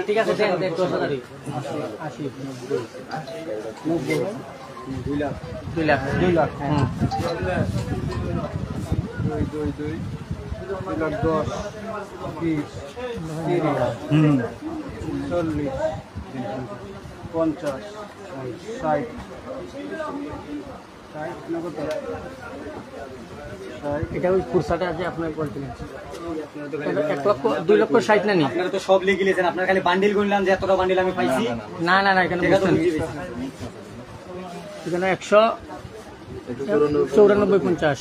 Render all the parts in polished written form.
ঠিক আছে 10,000 80 90 2 লাখ 2 লাখ 2 লাখ 2 লাখ 10 20 30 40 50 60 এটা ওই কুরসাটা আছে আপনার বলছিলেন 1 লক্ষ 2 লক্ষ 60 না নি আপনারা তো সব লিখে লিখেছেন আপনারা খালি বান্ডিল গুনলাম যে এতটা বান্ডিল আমি পাইছি না না না এখানে বুঝছেন এখানে 194 50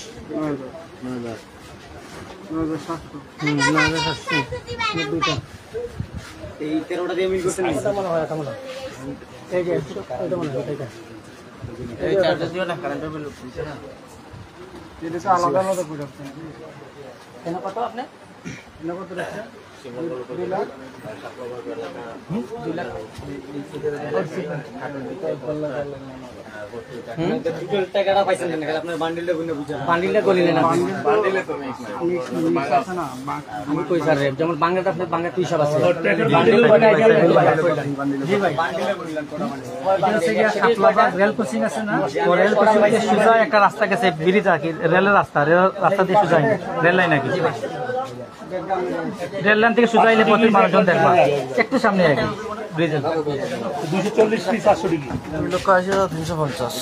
এই 13টা দিয়ে মিল করছেন এটা মনে হয় এই যে এটা মনে হয় এটা এই চার্জ দিও না কারেন্টের বিল উঠছে না এটা তো আলাদা আলাদা করে রাখছেন কেন কত আপনি কেন কত রাখছেন 2 লাখ 2 লাখ টোটাল টাকাটা পাইছেন না আপনার বান্ডিলটা গুনে বুঝা বান্ডিলটা গলিলেন না বান্ডিলে তো মিক্স আছে না আমি কই স্যার যেমন বাংলাটা আপনার বাংলা কি হিসাব আছে জি ভাই বান্ডিলে গুনলাম কোটা মানে এটা হচ্ছে গিয়া সাতলাবা রেল ক্রসিং আছে না রেল ক্রসিং থেকে সোজা একটা রাস্তা গেছে ব্রিজ আর কি রেলের রাস্তা দিয়ে সোজা রেল লাইন নাকি রেল লাইন থেকে সোজা এলে প্রতি মানুষজন দেখবা একটু সামনে আর কি ব্রিজের 240 পিস 800 ডিগ্রি 2,80,350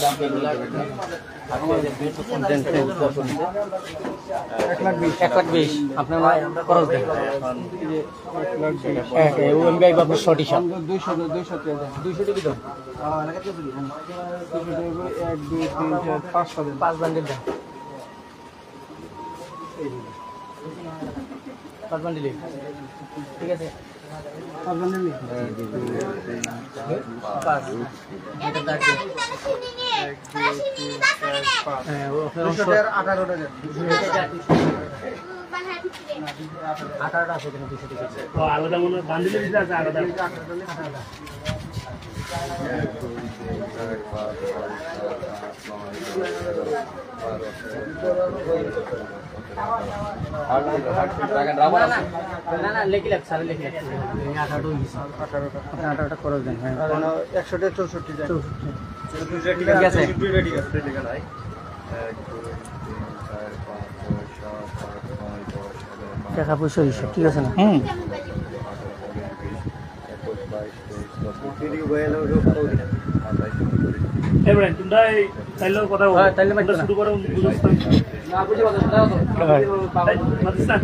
1,20,000 আপনার খরচ দেন 200 টিকি দাও 1 2 3 4 5 বান্ডিল দেন 5 বান্ডিল ঠিক আছে 5 বান্ডিল 5 এটা দাঁড় হ্যাঁ ও আপনার 18টা দেন 18টা আছে কেন 200 টাকা ও আলাদা মনে বান্ডিলে দিতে আছে আলাদা 18টা না না লেখি লাগ স্যার লেখি লাগ 18টা খরচ দেন হ্যাঁ 100 টা 64 যায় 64 ঠিক আছে ঠিক আছে টাকা পয়সা হিসাব ঠিক আছে না এবারে তোমরা তাইলেও কথা বলো তাইলে মাইতো শুরু করো বুঝছাম না বুঝি কথা দাও তো পাকিস্তান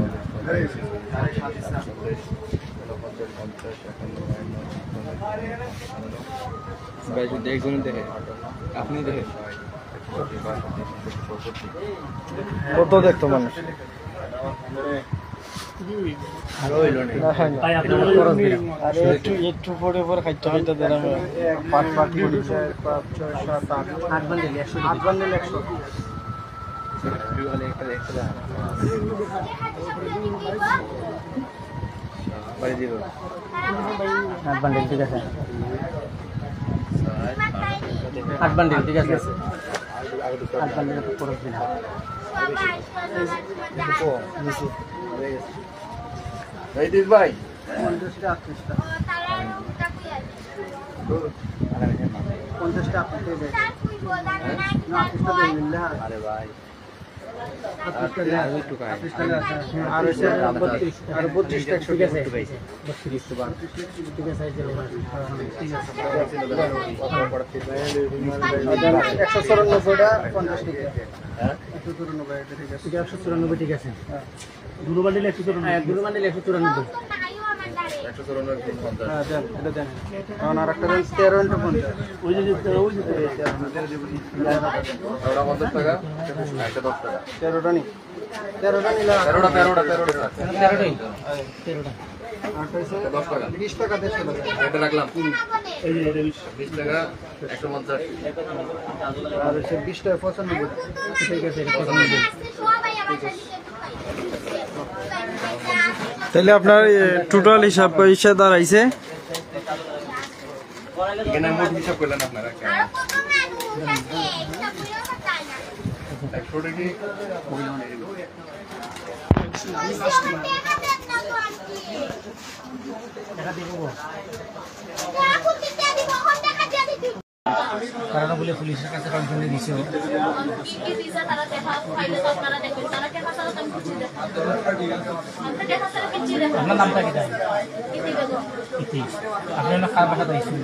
ভাই দেখুন দেখে আপনি দেখে কত দেখতো মানুষ আরে একটু পরে পরে খাইতে খাইতে দেন আমি 5 5 করে 5 6 7 8 বান্ডেল 100 8 বান্ডেল 100 বাড়ি দিব 8 বান্ডেল ঠিক আছে 8 বান্ডেল ঠিক আছে 8 বান্ডেল খরচ দিন ভাই দিস ভাই 50টা 50টা আপনি দেবেন না 80টা দেবেন না আরে ভাই আর হচ্ছে 32 আর 32 টা ঠিক আছে 32 তো বাদ ঠিক আছে ঠিক আছে 194 টা 50 টাকা হ্যাঁ 194 ঠিক আছে 194 ঠিক আছে দুটো বান্ডিল 194 হ্যাঁ দুটো বান্ডিল 194 হ্যাঁ দেন এটা দেন কারণ আর একটা দেন 13 ইনটু 50 ওই যে ওই যে ওরা 50 টাকা একটা 10 টাকা 13টা নি 13টা নিলা 13টা 13টাই 13টা আর কইছে 10 টাকা 20 টাকা 150 টাকা এটা রাখলাম এই যে এটা 20 টাকা 150 আর হচ্ছে 20 টাকা 95 ঠিক আছে এটা 95 তাহলে আপনার টোটাল হিসাব পয়সা দাঁড়াইছে এখানে মোট হিসাব করলেন আপনারা 100 টাকা কারণ বলে পুলিশের কাছে কমপ্লেন দিয়েছে আপনার নামটা কি তাই ইতি আপনার না কার বাসা দিয়েছেন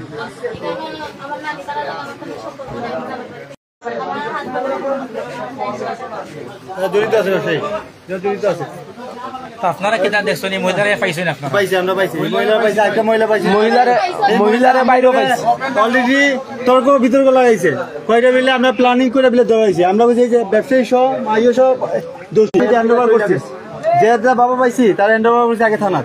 জড়িত আছে সেই জড়িত আছে আপনারা কি তার দেখছেন মহিলারে পাইছেন আপনারা পাইছি আমরা পাইছি মহিলা পাইছি একটা মহিলা পাইছি মহিলারে বাইরেও পাইছে অলরেডি তর্ক বিতর্ক লাগাইছে কয়টা মিলে আমরা প্ল্যানিং করে বিলে ধরাইছি আমরা বুঝি যে ব্যবসায়ী সহ আইও সহ দোষী হ্যান্ডওভার করছি যে বাবা পাইছি তারা হ্যান্ডওভার করছে আগে থানা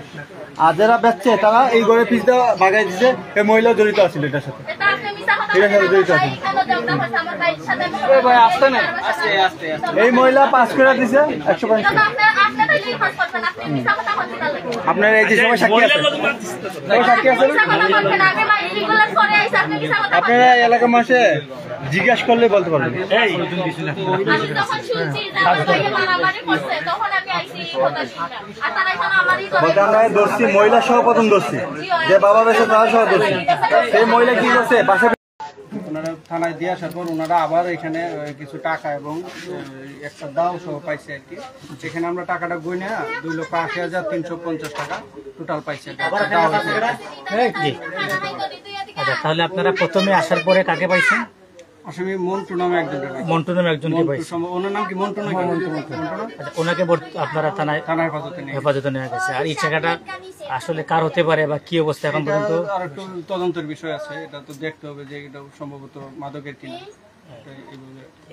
আর যারা বেচছে তারা এই ঘরে পিসটা ভাগাই দিচ্ছে এই মহিলা জড়িত আছিল এটার সাথে জড়িত আছে এই মহিলা পাস করে দিছে 150 আপনার এই যে সময় সাক্ষী আছে আপনারা এলাকার মানুষে জিজ্ঞাসা করলে বলতে পারবেন আমরা দোষী মহিলা সহ প্রথম দোষী যে বাবা বেশে তারা সহ দোষী সেই মহিলা কি করছে বাসা ওনারা থানায় দিয়ে আসার পর ওনারা আবার এখানে কিছু টাকা এবং একটা দাও সহ পাইছে আর কি এখানে আমরা টাকাটা গইনা 2,80,350 টাকা টোটাল পাইছে তাহলে আপনারা প্রথমে আসার পরে কাকে পাইছেন আসলে মন্টু নামে একজনকে পাইছেন ওনার নাম কি মন্টু নাকি ওনাকে আপনারা থানায় হেফাজতে নেওয়া গেছে আর এই টাকাটা আসলে কার হতে পারে বা কি অবস্থা এখন পর্যন্ত আর একটু তদন্তের বিষয় আছে এটা তো দেখতে হবে যে এটা সম্ভবত মাদকের কিনা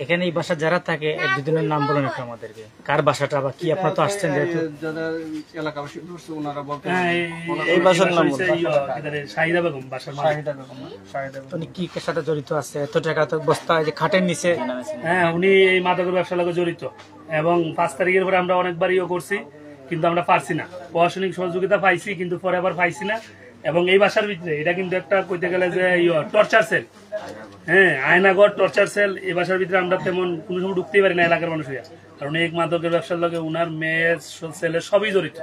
এখানে এই বাসা যারা থাকে এক দুজনের নাম বলেন একটু আমাদেরকে কার বাসাটা বা কি আপনারা তো আসছেন যেহেতু যারা এলাকাবাসী ধরছে ওনারা বলতে এই বাসার নাম শাহিদা বেগম বাসার শাহিদা বেগম উনি কি সাথে জড়িত আছে এত টাকা তো বস্তা যে খাটের নিচে হ্যাঁ উনি এই মাদকের ব্যবসার লগে জড়িত এবং 5 তারিখের পরে আমরা অনেকবার ইয়ে করছি কিন্তু আমরা পারছি না প্রশাসনিক সহযোগিতা পাইছি কিন্তু পরে আবার পাইছি না এবং এই বাসার ভিতরে এটা কিন্তু একটা কইতে গেলে যে টর্চার সেল হ্যাঁ আয়নাগর টর্চার সেল এই বাসার ভিতরে আমরা তেমন কোনো সময় ঢুকতেই পারি না এলাকার মানুষরা কারণ এই মাদকের ব্যবসার লগে উনার মেয়ের ছেলে সবই জড়িত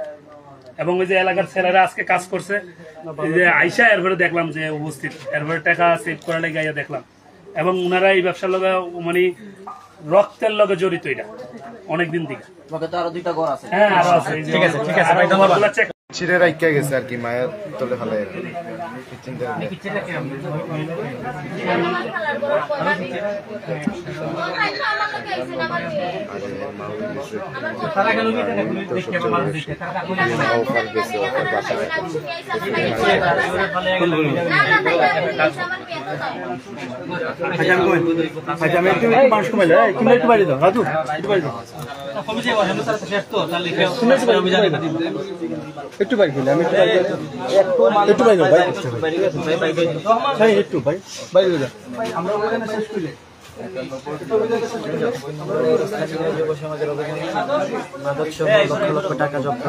এবং ওই যে এলাকার ছেলেরা আজকে কাজ করছে এই যে আইসা এরপরে দেখলাম যে উপস্থিত এরপরে টাকা সেভ করার লেগে আইয়া দেখলাম এবং উনারা এই ব্যবসার লগে মানে রক্তের লগে জড়িত এটা অনেকদিন থেকে আরো দুইটা ঘর আছে হ্যাঁ আরো আছে ঠিক আছে ভাই ধন্যবাদ ছিঁড়ে রাখা গেছে আর কি মায়ের তোলে ফেলে মানুষ কমাইলে একটু বাড়ি দাও রাজু একটু বাড়ি দাও একটু বাইক দিলে আমি একটু বাইক ভাই একটু ভাই বাইরে যা আমরা ওখানে শেষ করলে লক্ষ লক্ষ টাকা জব্দ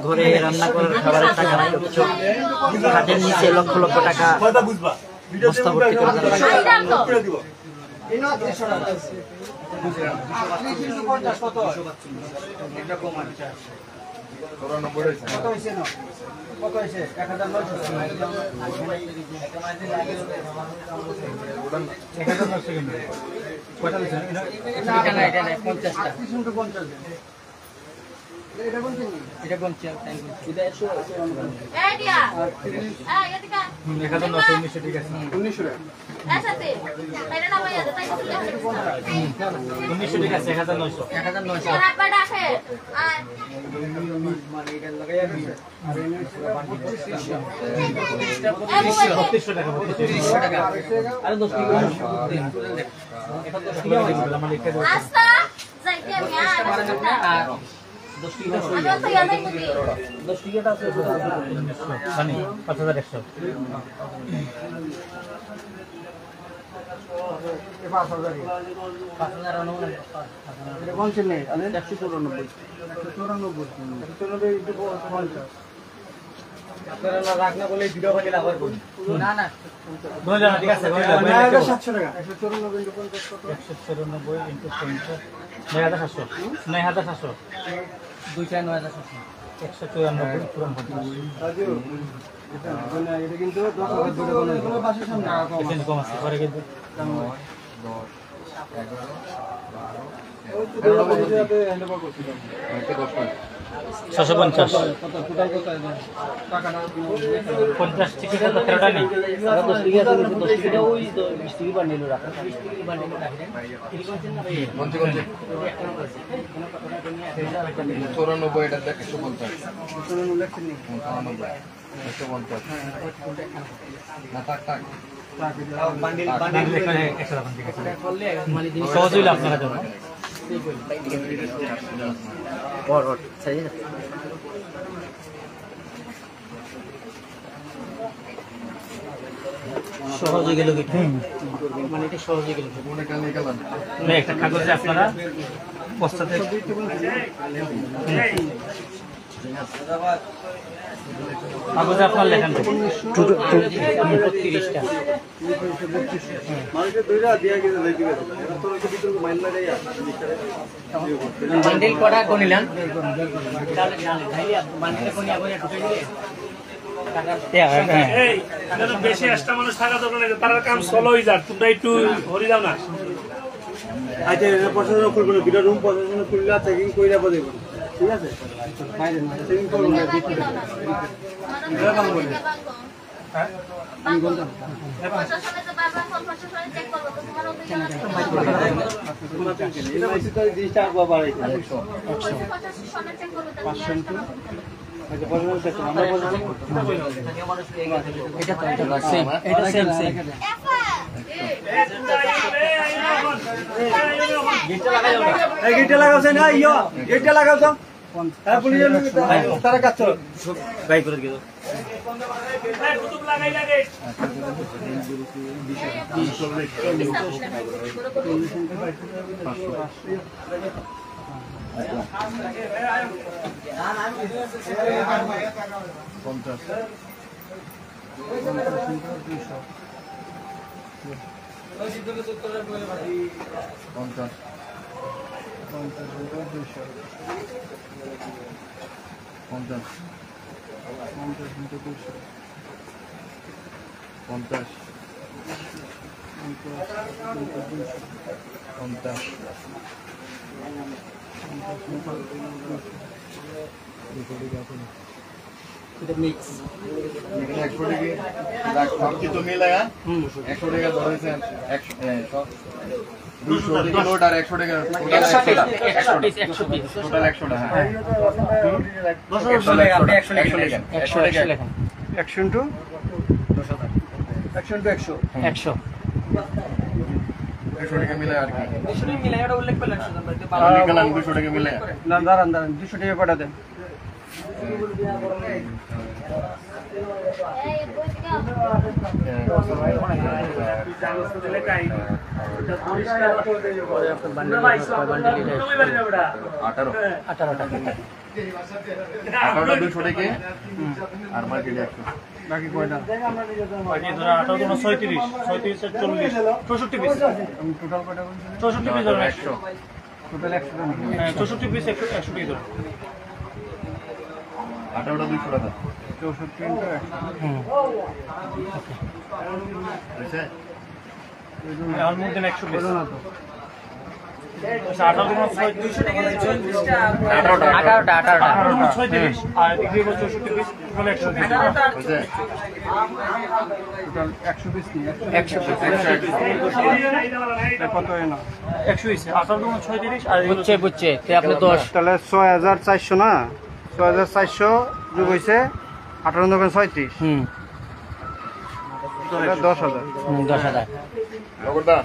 ঘরে রান্না করার খাবারের টাকা নাই খাটের নিচে লক্ষ লক্ষ টাকা বস্তা ভর্তি করে আপনারা না রাখ না বলে ভিডিও বানিয়ে আবার করুন না না ঠিক আছে 9700 টাকা 194 ইনটু 50 কত 194 ইনটু 50 9700 9700 2 4 9700 194 পুরো 50 রাজু এটা কিন্তু 10000 ধরে কোন এগুলো বাসের সামনে কিন্তু কম আছে পরে কিন্তু 650 50 টিকিট তো 13টা নেই 10 টিকিট আছে 10 টিকিট ওই 20 টিকিট বানিয়ে রাখা 20 টিকিট বানিয়ে রাখেন ঠিক আছে না ভাই কোনতে 94 এটা দেখ 150 94 লাখ নেই 150 না থাক বান্ডিল এখানে 150 করলে মানে দিন সহজ হইল আপনারা জন্য और सही है সহজ হয়ে গেল কি মানে এটা সহজ হয়ে গেল মনে কাল নিকালাম না একটা কাগজে আপনারা বস্তাতে কাগজে আপনার লেখান 32টা মানুষের দুইটা দিয়া গেছে ঠিক আছে এরা তো ওই ভিতরে মাইল লাগাই বান্ডিল করা কোনিলাম তাহলে জানেন ভাইয়া বান্ডিল কোনি আবার ঢুকে দিলে এই এখানে বেশি এক্সট্রা মানুষ থাকা দরকার নেই তার কাম সলো হয়ে যাক তোমরা একটু হরি যাও না আচ্ছা এর প্রশাসন করবে দুটো রুম প্রশাসন খুললা চেকিং কইরা বলে ঠিক আছে বাইরে না চেকিং করব না দিতে এরা কাম করবে হ্যাঁ আমি বলতাম প্রশাসনে তো বারবার ফোন প্রশাসনে চেক করব তো তোমার অভিযোগ আছে এটা বেশি তো জিনিসটা আবার বাড়াইছে 100 প্রশাসনে চেক করব তো 500 আচ্ছা প্রশাসন চেক করব আমরা প্রশাসন এটা তো এটা সেম এটা সেম গেটটা লাগাও না ইয়ো গেটটা লাগাও তো হ্যাঁ পুলিশের লোক তারা কাজ চলো ভাই করে দিও এই কুতুব লাগাই লাগে এটা মিক্স এখানে 100 টাকা লাখ সব কিছু মিলায়া 100 টাকা ধরেছেন 200 টাকা নোট আর 100 টাকা টোটাল 100 টাকা হ্যাঁ 100 টাকা আপনি 100 টাকা অ্যাকশন টু 100 100 200 টাকা মিলায়া আর কি দুশো মিলাই এটা উল্লেখ করলেন ভালো নিকালাম 200 টাকা মিলায়া না দাঁড়ান 200 টাকা পাঠা দেন এই বইটা আঠারোটা 200 টাকা আর মার্কেটে 100 বাকি কয়টা বাকি ধরা 18 36 36 40 64 পিস টোটাল কয়টা বলছেন 64 পিস ধরো 100 টোটাল 100 টাকা হ্যাঁ 64 পিস 100 টাকা ধরো আঠারোটা 200 টাকা 64 ইনটু 100 বুঝছে আর মধ্যে 100 পিস না তো আচ্ছা 18 36 আর এদিকে 64 পিস টোটাল 100 পিস বুঝছে টোটাল 100 পিস নিয়ে 100 কত এনা 100 হইছে 18 36 আর বুঝছে তে আপনি 10 তাহলে 6400 না 6400 যোগ হইছে 18 9 36 তাহলে 10000 10,000 লগরদা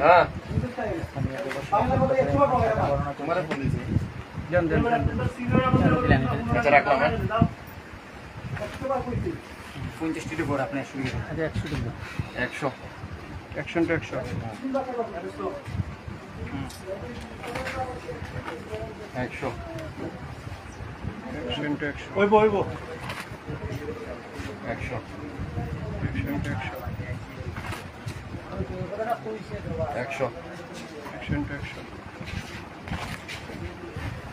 হ্যাঁ তোমারে ফোন দিছি দেন আচ্ছা রাখলাম হ্যাঁ 50 টি পড় আপনি 100 আচ্ছা 100 100 100 100 100 ওইব 100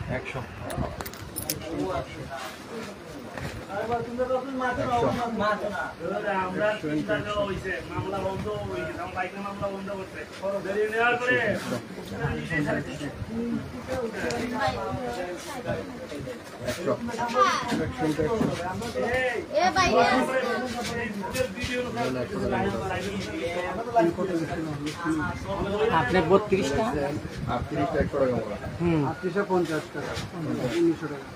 100 আমরা চিন্তা করা হয়েছে মামলা বন্ধ হয়ে গেছে আমার বাইকের মামলা বন্ধ করতে দেরি নেওয়ার পরে এ ভাই আপনি 32টা 100 টাকা মোড়া 850 টাকা 1900 টাকা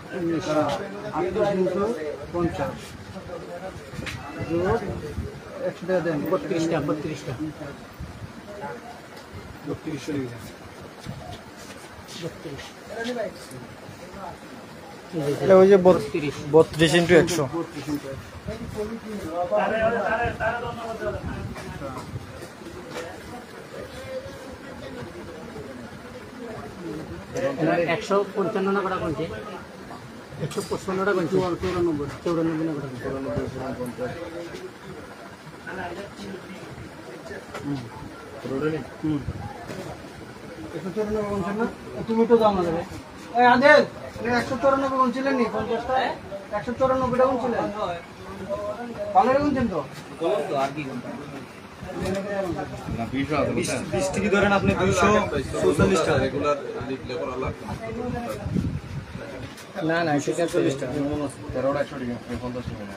850 যোগ 100 টাকা দেন 32টা 32টা ওই যে 32 ইন্টু 100 155 না কটা কোনছে 155 টা কোনছে 94 না কটা 194 কোনছেন না তুমি তো দাও না দেবে এই আদেল 194 কোনছিলেন নি 50 টা 194 টা কোনছিলেন ভালো কোনছেন তো আর কি না 20 আছে বুঝছেন 20 টিকি ধরেন আপনি 244 টাকা রেগুলার লিখলে করা লাগবে না না সেটা 40 টাকা 13 100 টাকা 50 টাকা না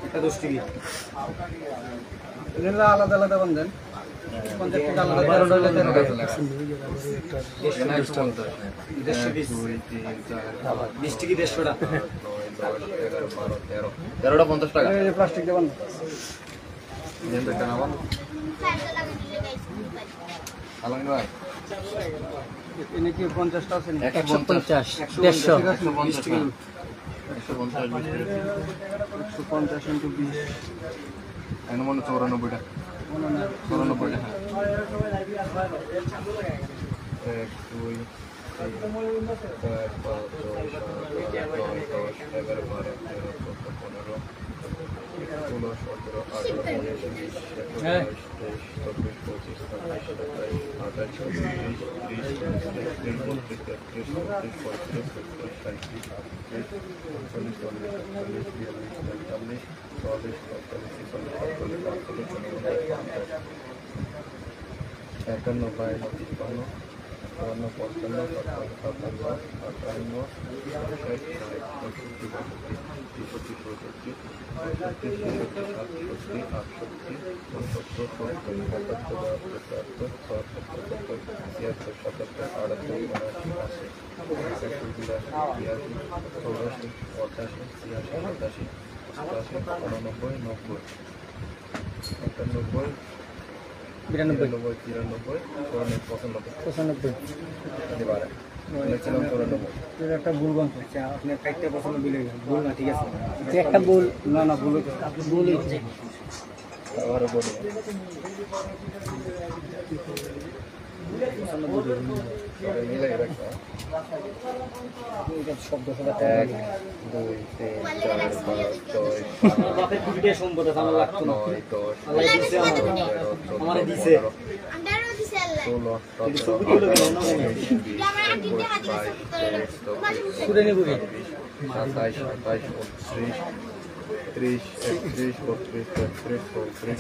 এটা 10 টিকি এগুলো আলাদা আলাদা বন্ধেন 50 টাকা আলাদা 12 টাকা 20 টিকি 150 টাকা 13টা 50 টাকা এই প্লাস্টিক দেবেন দেন তো কেন আবার সাইকেল লাগা দিলে গাইস আলম ভাই এনে কি 50 টা আছে নি 150 150 150 টাকা 150 150 ইনটু 20 এনে মনে 94 টাকা 94 টাকা 1 2 3 4 একটা ভুল বলছে আপনি একটা পছন্দ বিলে ভুল না ঠিক আছে একটা ভুল না না ভুল ভুল হচ্ছে আবার বলো মিলে রাখা শব্দ 1 2 3 4 5 6 বাপের কুটিতে সম্পদ আমার লাগতো না 9 10 আল্লাহ দিছে আমারে দিছে আন্ডারও দিছে আল্লাহ 16 ছবি তুলে গেল না আমার আন্টি টাকা দিছে তোমার পুরে নেব কি 27 28 29 30 31 32 33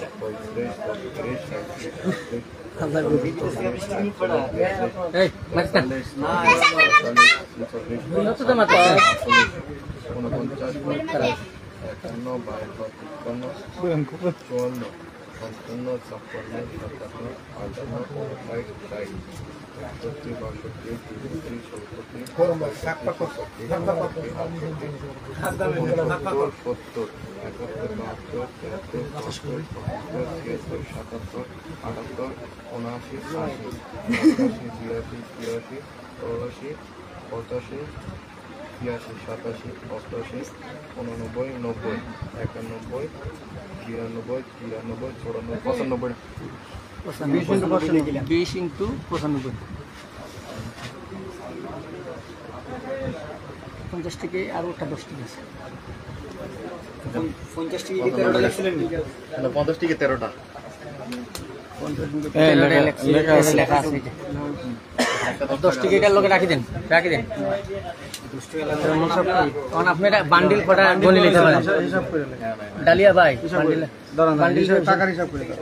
34 35 এই মাস্টার না তো মাতা 20 ইনটু 95 50 টাকা আর ওটা 10 টাকা আছে। 50 টিকে 13টা লিখছিলেন নি? 50 টিকে 13টা। লেখা আছে এটা। 10 টাকার লগে রাখি দেন। তখন আপনি এটা বান্ডিল কটা গনি নিতে পারেন। হিসাব করে লেখ। ডালিয়া ভাই বান্ডিল দাঁড়ান বান্ডিল টাকার হিসাব করে দাও।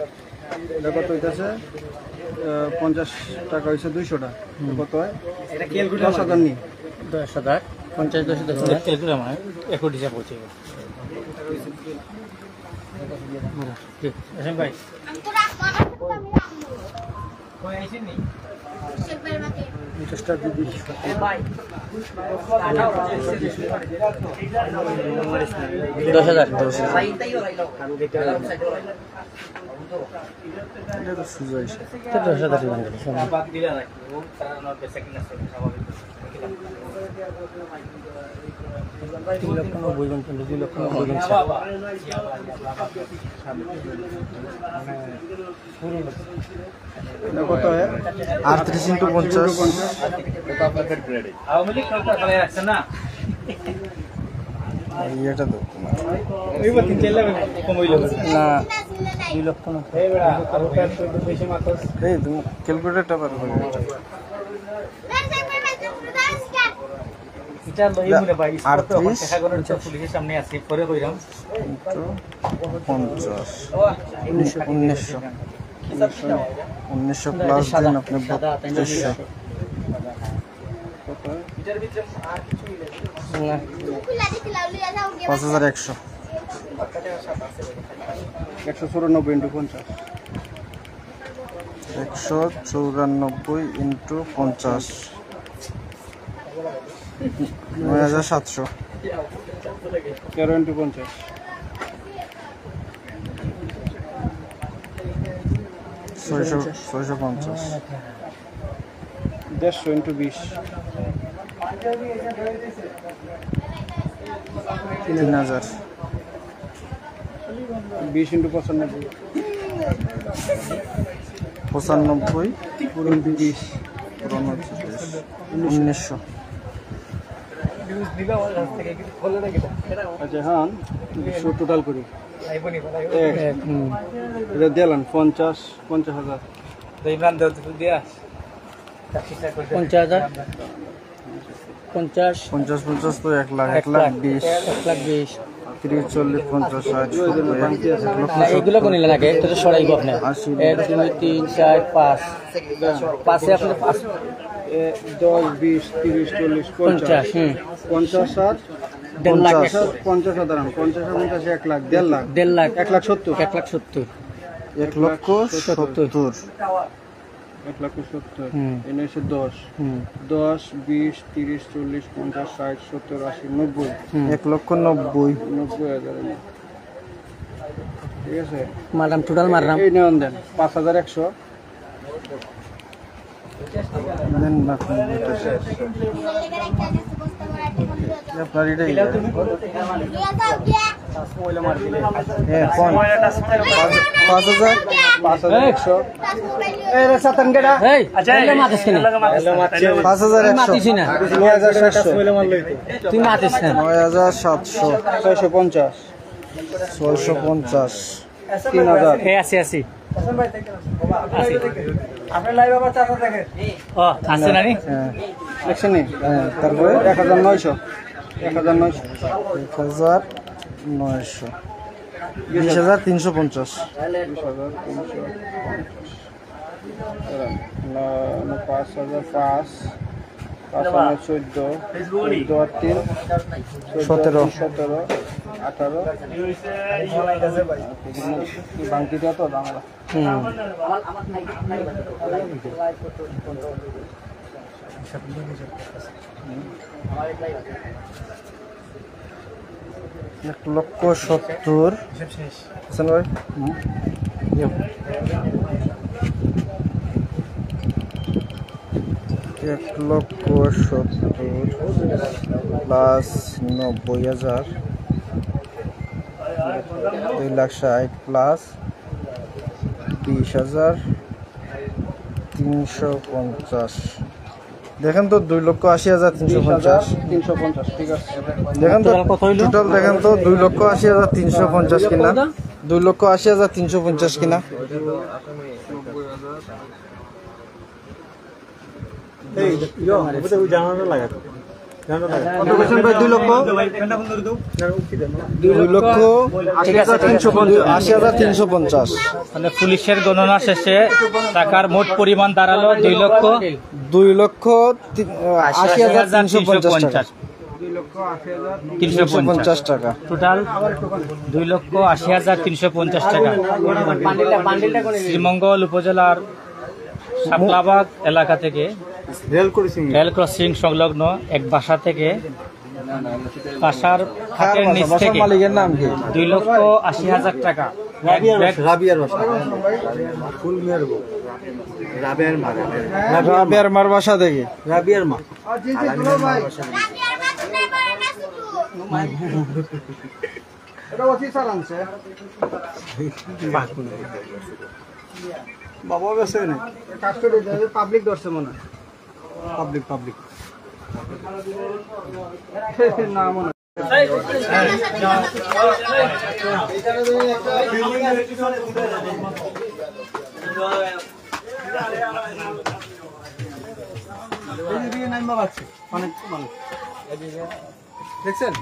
এটা কত হইতাছে? 50 টাকা হইছে 200 টা। কত হয়? এটা ক্যালকুলেটর 10,000 নি। 10,000 50 10,000 ক্যালকুলেটর মানে একটু হিসাব করছি। ঠিক আছে ভাই। আমি তো রাখবো না, আমি রাখবো। কই আইছেন নি? শেখবার মাকে। 50 টাকা দিবি। ভাই 10,000 এটা তো সুজা হইছে। 10,000 দিবেন বাদ দিলে রাখি ও তারা নট সেকেন্ড আছে স্বাভাবিক 3 লক্ষ 90 গুণ 2 লক্ষ 90 গুণ এটা কত হয়? 38 * 50 এটা আপনাদের গ্রেডে আওয়ামী লীগ সরকার চালাই রাখছে না এটা তো ওইবার 3-4 লাখ কমাইল না না 2 লক্ষ না এই বেড়া আর ওটা তো বেশি মাত্র এই তুমি ক্যালকুলেটরটা পারো শেখবার মাকে দাস কা। এটা লই মনে ভাই স্পট তো 38 দেখা করার ইচ্ছা পুলিশের সামনে আছে পরে কইরাম 50 1900 প্লাস দেন আপনি 3200 এটার ভিতরে আর কিছু না কুলা দিছিলা লিয়া যাও গে। 5100 194 * 50 194 * 50 9700 13 * 50 650 150 * 20 3000 20 * 95 95 * 20 1900 নিউজ দিবা ওর কাছ থেকে কিছু খোলে না কিটা আচ্ছা হ্যাঁ 200 টোটাল করি আইবনি বলাই এটা দিলাম 50,000 তো ইমরান দাও তো দিয়াস ঠিকঠাক করে 50,000 50 50 50 তো 1 লাখ 1 লাখ 20 1,20,000 30 40 50 60 না এগুলো কোন নিলেন আগে তো সরাইব আপনি 1 2 3 4 5 পাশে আপনি 5 10 20 30 40 50 50 আর 1.5 লাখ 50 সাধারণ 50 50 1 লাখ 1.5 লাখ 1.5 লাখ 1,70,000 1,70,000 1,70,000 1,70,000 এনে এসে 10 10 20 30 40 50 60 70 80 90 1,90,000 ঠিক আছে মারলাম টোটাল মারলাম এই নেন দেন 5,100 দেন না লেগে রাখতে আছে বস্তা মারাতে বন্ধ দাও। আপনার এটা লিয়া যাও গে। হ্যাঁ কোন 5,000 5,100 তাস মোবাইল এই রে সাতন গেডা এই আচ্ছা এগুলো মাতিস কেন 5,100 মাতিস না 9,700 তুই মাতিস না 9,700 650 650 3,000 এই আছে আছে আপনি লাইভ আবার চাচা দেখেন ও আছে না নি হ্যাঁ দেখছেন নি হ্যাঁ তারপরে 1,900 1,900 20,350 বাংকিটা তো বাংলা এক লক্ষ 70 হাসান ভাই এক লক্ষ 70 প্লাস 90,000 2,60,000 প্লাস 20,350 দেখেন তো 2,80,350 350 ঠিক আছে দেখেন তো টোটাল দেখেন তো 2,80,350 কিনা 2,80,350 কিনা এই ইয়ো ওটা ওই জানাটা লাগা কত বলছেন ভাই 2 লক্ষ 2,80,350 মানে পুলিশের গণনা শেষে টাকার মোট পরিমাণ দাঁড়ালো 2,80,350 350 টাকা টোটাল 2,80,350 টাকা শ্রীমঙ্গল উপজেলার শাপলাবাগ এলাকা থেকে রেল ক্রসিং সংলগ্ন এক বাসা থেকে বাসার খাটের নিচ থেকে মালিকের নাম কি 2,80,000 টাকা রাবিয়ার মার বাসা থেকে রাবিয়ার মা বাবা বেসে না পাবলিক ধরছে মনে হয় পাবলিক না মনে দেখছেন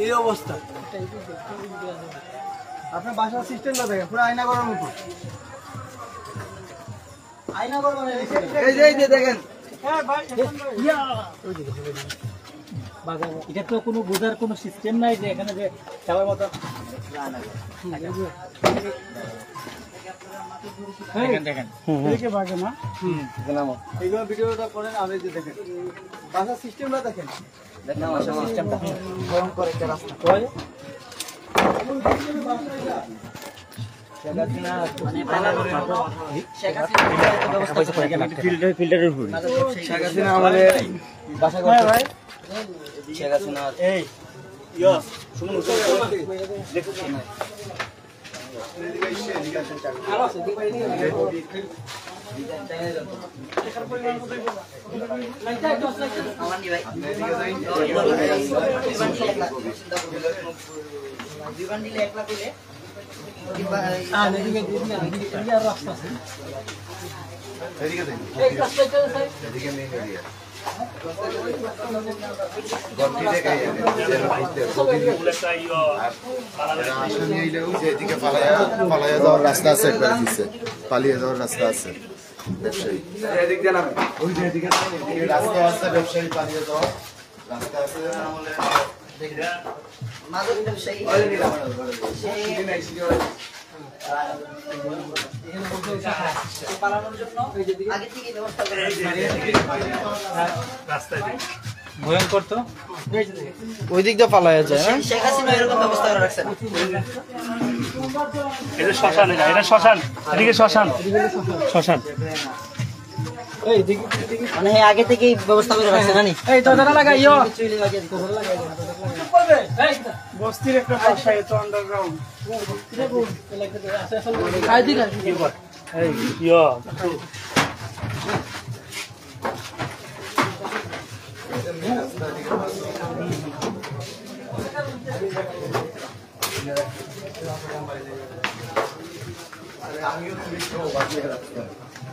এই অবস্থা আপনার বাসার সিস্টেমটা দেখেন পুরো আয়না করার মতো আয়না করার এই যে দেখেন এটা তো কোনো বোঝার কোনো সিস্টেম নাই যে এখানে যে যাওয়ার মতো দেখেন এইগুলো ভিডিওটা করেন আমি যে দেখেন বাসার সিস্টেমটা দেখেন সিস্টেমটা ভয়ঙ্কর একটা রাস্তা পালিয়ে যাওয়ার রাস্তা আছে একবার দিচ্ছে পালিয়ে যাওয়ার রাস্তা আছে ব্যবসায়ী রাস্তা আছে ব্যবসায়ী পালিয়ে যাওয়ার রাস্তা আছে ভয়ঙ্কর তো ওই দিক দিয়ে পালায়া যায় হ্যাঁ এটা শ্মশান এটা শ্মশান এদিকে শ্মশান মানে আগে থেকেই ব্যবস্থা করে রাখছে না নি এই তো জানা লাগাইও বস্তির একটা বাসা এতো আন্ডারগ্রাউন্ড এই ইয়ো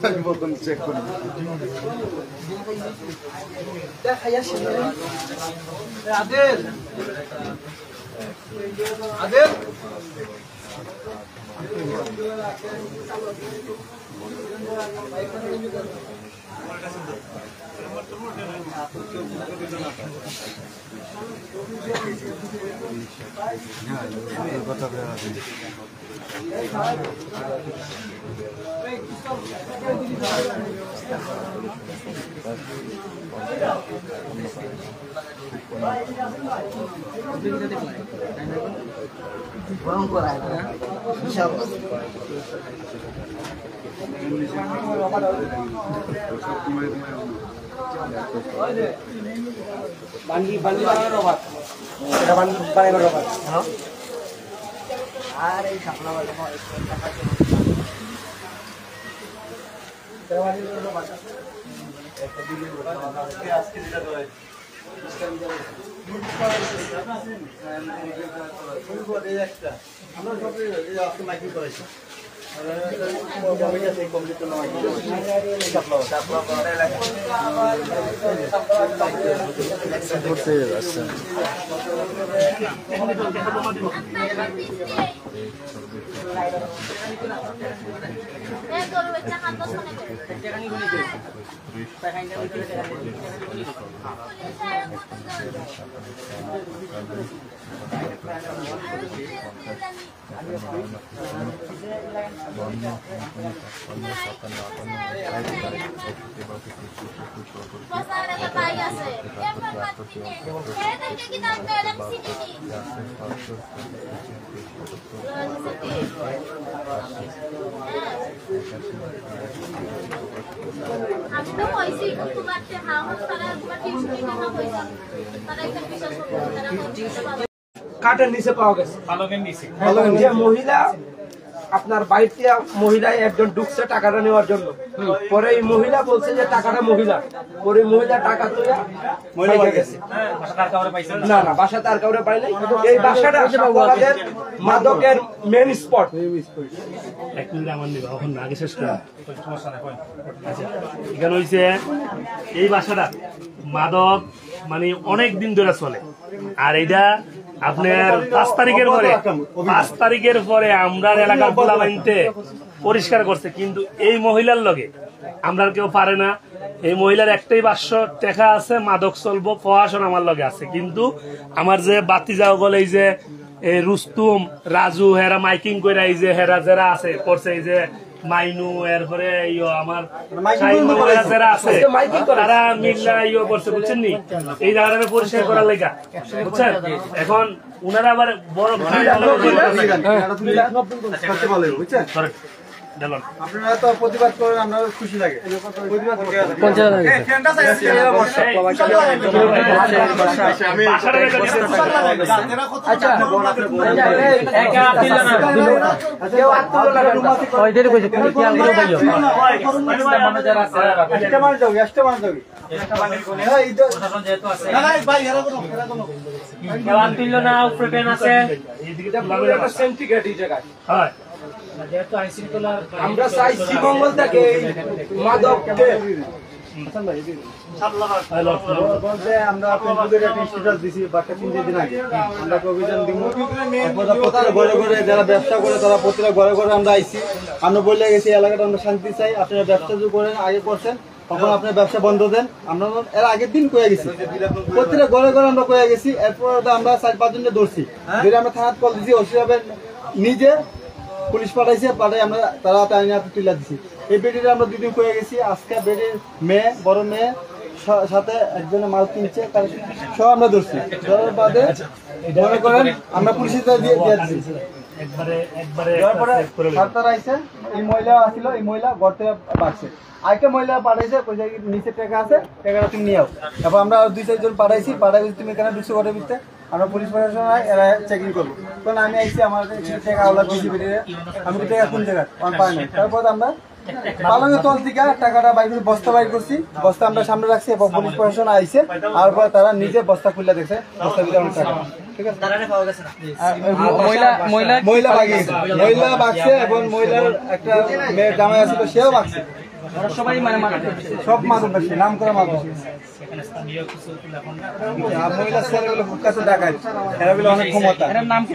আমি বলতাম চেক করি আদেল বান্ডি বানানোর অভাব এটা বানানোর অভাব আর এই সাপলা বাজানো আমরা সব আজকে মাইকিং করেছি আমি তো কইছি তোমার তে হাউস তারা তোমার টিউশন না কইছি তারা এটা বিশ্বাস করবে তারা বলছে কাটের নিচে পাওয়া গেছে পালকের নিচে যে মহিলা আপনার বাড়িতে মহিলা একজন ঢুকছে টাকাটা নেওয়ার জন্য পরে এই মহিলা বলছে যে টাকাটা মহিলা পরে মহিলা টাকা তুলে মহিলা গেছে না না বাসাতে আর কাউরে পাই নাই এই বাসাটা আমাদের মাদকের মেন স্পট এক মিনিট আমার নিবা এখন আগে শেষ করা আচ্ছা এখানে হয়েছে এই বাসাটা মাদক মানে অনেক দিন ধরে চলে আর এটা আপনার 5 তারিখের পরে আমরা এলাকার পোলা বাহিনীতে পরিষ্কার করছে কিন্তু এই মহিলার লগে আমরা কেউ পারে না এই মহিলার একটাই বাস্য টেকা আছে মাদক চলবো প্রশাসন আমার লগে আছে কিন্তু আমার যে বাতি যাও বলে এই যে রুস্তুম রাজু হেরা মাইকিং করে এই যে হেরা যারা আছে করছে এই যে মাইনু এরপরে আমার যারা আছে তারা মিল্লা করছে বুঝছেন নি এই জায়গাটা পরিষ্কার করার লেগা বুঝছেন এখন উনারা আবার বড় আপনারা তো প্রতিবাদ করেন, আমরা খুশি লাগে। আমরা চাই শ্রীমঙ্গল থেকে মাদককে আমরা ফেসবুকের একটা স্ট্যাটাস দিছি বাচ্চা 3 দিন আগে আমরা অভিযান দিব ঘরে ঘরে যারা ব্যবসা করে তারা প্রতিটা ঘরে ঘরে আমরা আইছি আমরা বলে গেছি এলাকাটা আমরা শান্তি চাই আপনারা ব্যবসা যে করেন আগে করছেন তখন আপনার ব্যবসা বন্ধ দেন আমরা এর আগের দিন কয়ে গেছি প্রতিটা ঘরে ঘরে আমরা কয়ে গেছি এরপর আমরা 4-5 জনকে ধরছি যদি আমরা থানাত কল দিছি ওসি সাহেব নিজে পুলিশ পাঠাইছে পাঠাই আমরা তারা আইনে তুলে দিছি এই বেডিটা আমরা 2 দিন কয়ে গেছি আজকে বেডির মেয়ে বড় মেয়ে সাথে একজনের মাল কিনছে তার সব আমরা ধরছি ধরার বাদে মনে করেন আমরা পুলিশের দিয়ে দিচ্ছি এই মহিলা আসছিল এই মহিলা ঘর থেকে বাড়ছে আরেকটা মহিলা পাঠাইছে নিচে টাকা আছে টাকাটা তুমি নিয়ে তারপর আমরা 2-4 জন পাঠাইছি তুমি এখানে 200 ঘরের ভিতরে আমরা পুলিশ প্রশাসন এরা চেকিং করবো কারণ আমি আইসি আমার টাকা ওলা বেশি বেরিয়ে আমি টাকা কোন জায়গায় আমার পাই না তারপর আমরা পালঙের তল থেকে টাকাটা বাইরে বস্তা বাইর করছি বস্তা আমরা সামনে রাখছি এবং পুলিশ প্রশাসন আইসে তারপর তারা নিজে বস্তা খুলে দেখছে বস্তা ভিতরে অনেক টাকা ঠিক আছে মহিলা বাগছে এবং মহিলার একটা মেয়ের জামাই আছে সেও বাগছে সবাই মানে সব মাদক বেশি নাম করা মাদক মহিলা ছেলেগুলো কাছে ডাকায় এরা বলে অনেক ক্ষমতা নাম কি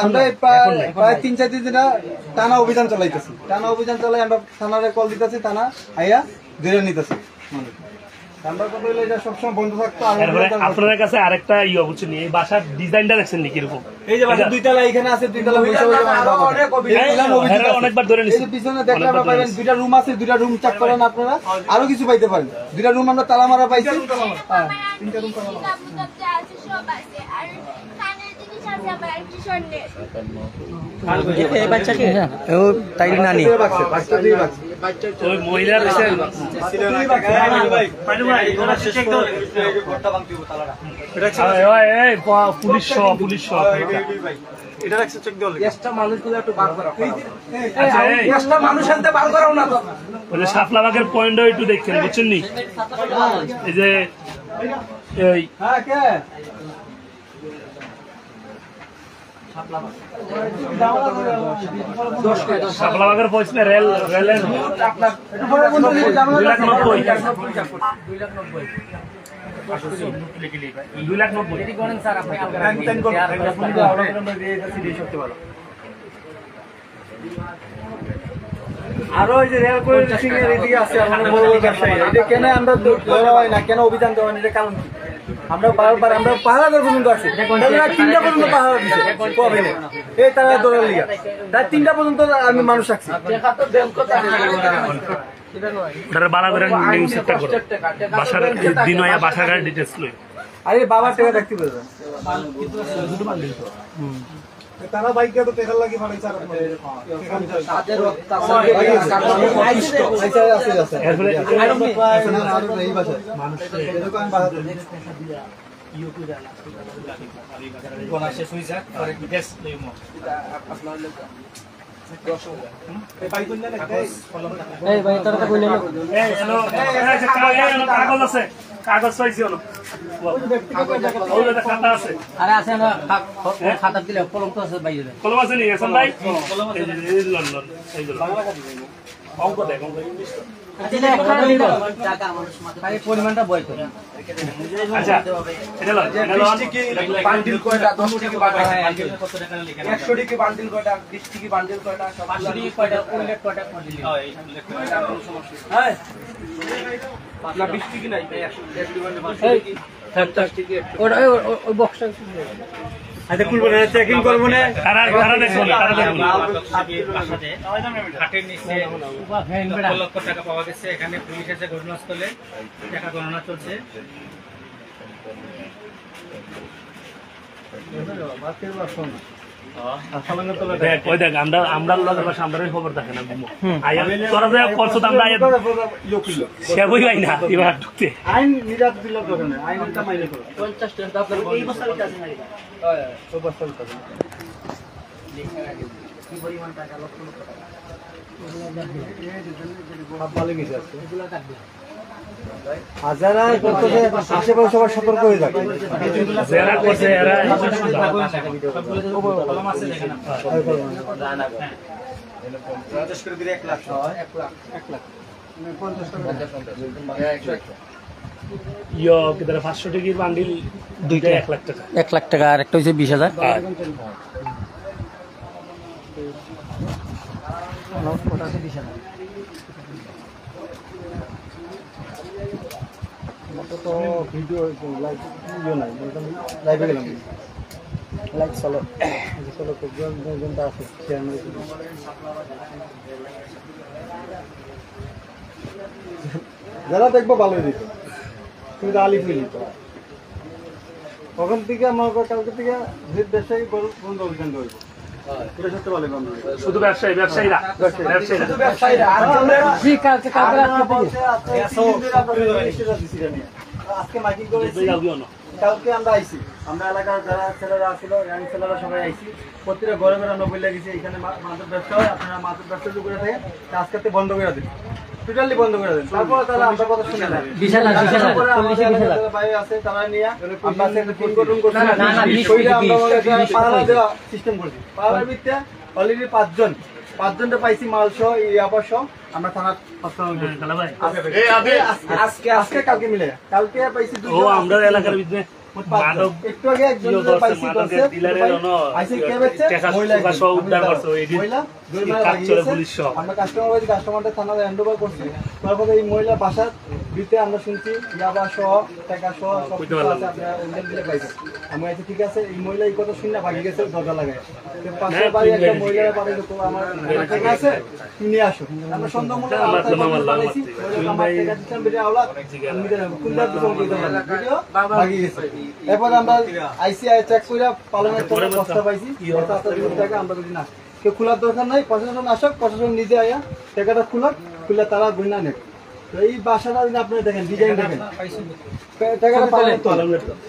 আমরা প্রায় 3-4 দিন টানা অভিযান চালাইতেছি আমরা থানারে কল দিতেছি থানা আইয়া ধরে নিতেছি আপনার কাছে আরেকটা বুঝছেন এই বাসার ডিজাইনটা দেখছেন নাকি এরকম এই যে বাসা 2 তলা এখানে আছে 2 তলা অনেকবার ধরে নিচ্ছি পিছনে দেখলে আপনারা পাবেন 2টা রুম আছে 2টা রুম চেক করেন আপনারা আরো কিছু পাইতে পারেন 2টা রুম আমরা তালা মারা পাইছি 3টা রুম তালা মারা মহিলার পুলিশ সহ এটা রাখছে চেক দেওয়া শাপলাবাগের পয়েন্টও একটু দেখছেন, বুঝছেন নি? এই যে এই শাপলাবাগের পয়েন্ট রেলের 2,90,000 আরো ওই যে রেল কোয়ালিফিকেশন এর এদিকে আছে আমাদের বড় বড় ব্যবসায়ী, এটা কেন আমরা ধরা হয় না, কেন অভিযান দেওয়া হয় না, এটা কারণ কি? আমরা বারবার আমরা পাহাড়াদের পর্যন্ত আসি, তারা 3টা পর্যন্ত পাহাড় দিচ্ছে কোয়াবিনে, এই তারা দৌড়ার লিগা তাই 3টা পর্যন্ত আমি মানুষ রাখছি। বাসার ডিটেলস লই আরে বাবা টাকা দেখতে পারবেন তারা বাইক তো তেল লাগি ভালো চার তাদের আছে আছে এরপরে আর এই ভাষা মানুষ এরকম বাহাদুর ইউটিউব এ কোন আসে সুইজা পরে গ্যাস লইমো আপনার লোক এই ভাই কোন না এই ভাই তোরা কই নিলো এই হ্যালো এই কাগজ আছে, কাগজ পাইছি হলো ওই খাতা আছে, আরে আছে না খাতা দিলে কলম তো আছে বাইরে, কলম আছে নি হাসান ভাই? এই লন্ডন এই যে বাংলা খাতা দেবো অঙ্ক দেখ, অঙ্ক ইংলিশ টাকা মানুষ মাথায় পরিমাণটা বই করে। আচ্ছা এটা লন বান্ডিল কয়টা 10 টাকা বান্ডিল কত টাকা লিখেন 100 টাকা বান্ডিল কয়টা 20 টাকা বান্ডিল কয়টা 500 টাকা কয়টা উইলেট কয়টা বান্ডিল হয় এই সমস্যা হ্যাঁ আপনার 20 টাকা নাই 100 টাকা ওটা ওই বক্সটা আচ্ছা খুলবো না, চেকিং করব না, তারা দেখুন হাটের নিচে 1 লক্ষ টাকা পাওয়া গেছে, এখানে পুলিশ এসে ঘটনাস্থলে টাকা গণনা চলছে। আমরা লগের পাশে আমরা খবর দেখে না তোরা যে করছো আমরা সে বই পাই না এবার ঢুকতে আইন নিরাপ দিল দোকানে আইনটা মাইনে করো 50 টাকা আপনার এই বছরটা আছে না এটা হ্যাঁ ওই বছর কথা লেখার আগে কি পরিমাণ টাকা লক্ষ লক্ষ টাকা সব ভালো কিছু আছে এগুলো কাটবে হাজারা করতেছে আশেপাশে সবাই সতর্ক হয়ে যাবে যারা করছে এরা কলম আছে দেখেন আপনারা রাজেশ করে দিলে 1 লাখ 1 লাখ 50 টাকা ইয়ো কিদারে 500 টাকার বান্ডিল দুইটা 1 লাখ টাকা 1 লাখ টাকা আর একটা হইছে 20,000 ওটা আছে 20,000 তো ভিডিও লাইভ ভিডিও নাই লাইভে গেলাম লাইক চলো চলো কোনটা আছে শেয়ার করে যারা দেখবো ভালোই দিত তুমি আলি ফিলি তো ওখান থেকে আমার কালকে থেকে যে ব্যবসায়ী বন্ধ অভিযান করবো এটা সত্যি ভালো শুধু ব্যবসায়ীরা আজকে মাইকিং করেছি কালকে আমরা আইছি, আমরা এলাকার যারা ছেলেরা আসলো ইয়াং ছেলেরা সবাই আইছি, প্রত্যেকটা ঘরে ঘরে আমরা বলে গেছি এখানে মাছের ব্যবসা হয়, আপনারা মাছের ব্যবসা শুরু করে থাকেন, আজকে বন্ধ করে দিন, টোটালি বন্ধ করে দেন। তারপরে তারা আমরা কথা শুনে নেন, বাইরে আছে তারা নিয়ে আমরা ফোন করুন করছি পাহারা দেওয়া সিস্টেম করছি। পাহারার ভিত্তিতে অলরেডি 5জনটা পাইছি মাল সহ ইয়াবা সহ আমরা থানার আজকে কালকে মিলে কালকে পাইছি আমরা এলাকার ভিতরে একটু আগে একজন পাইছি আমরা কাস্টমারদের থানা হ্যান্ড ওভার করছি। তারপরে এই মহিলা বাসার ভিতরে আমরা শুনছি ইয়াবা সহ টাকা সহ সব দিলে পাইছি। আমি আছি ঠিক আছে, এই মহিলা এই কথা শুনে ভাগি গেছে দরজা লাগায় পাশের বাড়ি একটা মহিলারা পারে আমার ঠিক আছে তুমি নিয়ে আসো। আমরা সন্ধ্যা মূল্য ভাগি গেছে। এরপর আমরা আইসিআই চেক করে পালনের পরে বস্তা পাইছি টাকা আমরা যদি না কেউ খোলার দরকার নাই, প্রশাসন আসক, প্রশাসন নিজে আয়া টাকাটা খুলে তারা গুণা নেবে। তো এই বাসাটা যদি আপনি দেখেন ডিজাইন দেখেন, টাকাটা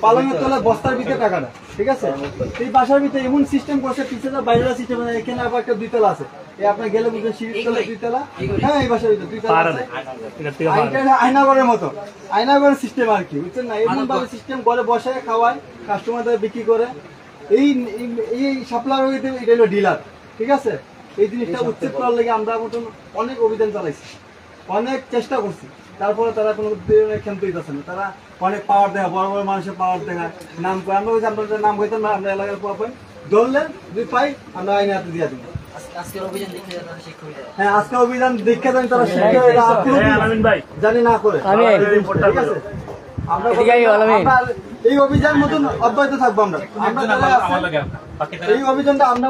পালঙের তলা বস্তার ভিতরে টাকাটা, ঠিক আছে। এই বাসার ভিতরে এমন সিস্টেম করছে, পিছনে বাইরের সিস্টেম, এখানে আবার একটা 2 তলা আছে। এই আপনার গেলে বুঝবেন সিঁড়ির তলা 2 তলা, হ্যাঁ এই বাসার ভিতরে 2 তলা আছে। আয়নাঘরের মতো, আয়নাঘরের সিস্টেম আর কি, বুঝছেন না? এমন ভাবে সিস্টেম ঘরে বসায় খাওয়ায়, কাস্টমারদের বিক্রি করে। এই সাপ্লার এটা হলো ডিলার, ঠিক আছে। এই জিনিসটা উচ্ছেদ করার লাগে আমরা মতন অনেক অভিযান চালাইছি, অনেক চেষ্টা করছি, তারপরে তারা কোনো ক্ষান্ত হইতেছে না। তারা অনেক পাওয়ার দেখা, বড় বড় মানুষের পাওয়ার দেখায়, নাম করে। আমরা বলছি আপনাদের নাম হইতাম না, আমরা এলাকার পাই ধরলেন যদি পাই আমরা আইনে হাতে দিয়ে দিব। হ্যাঁ, আজকে অভিযান দেখে দেন তারা জানি না করে, ঠিক আছে। আমরা এই অভিযান মতন অব্যাহত থাকবো। আমরা এই অভিযানটা আমরা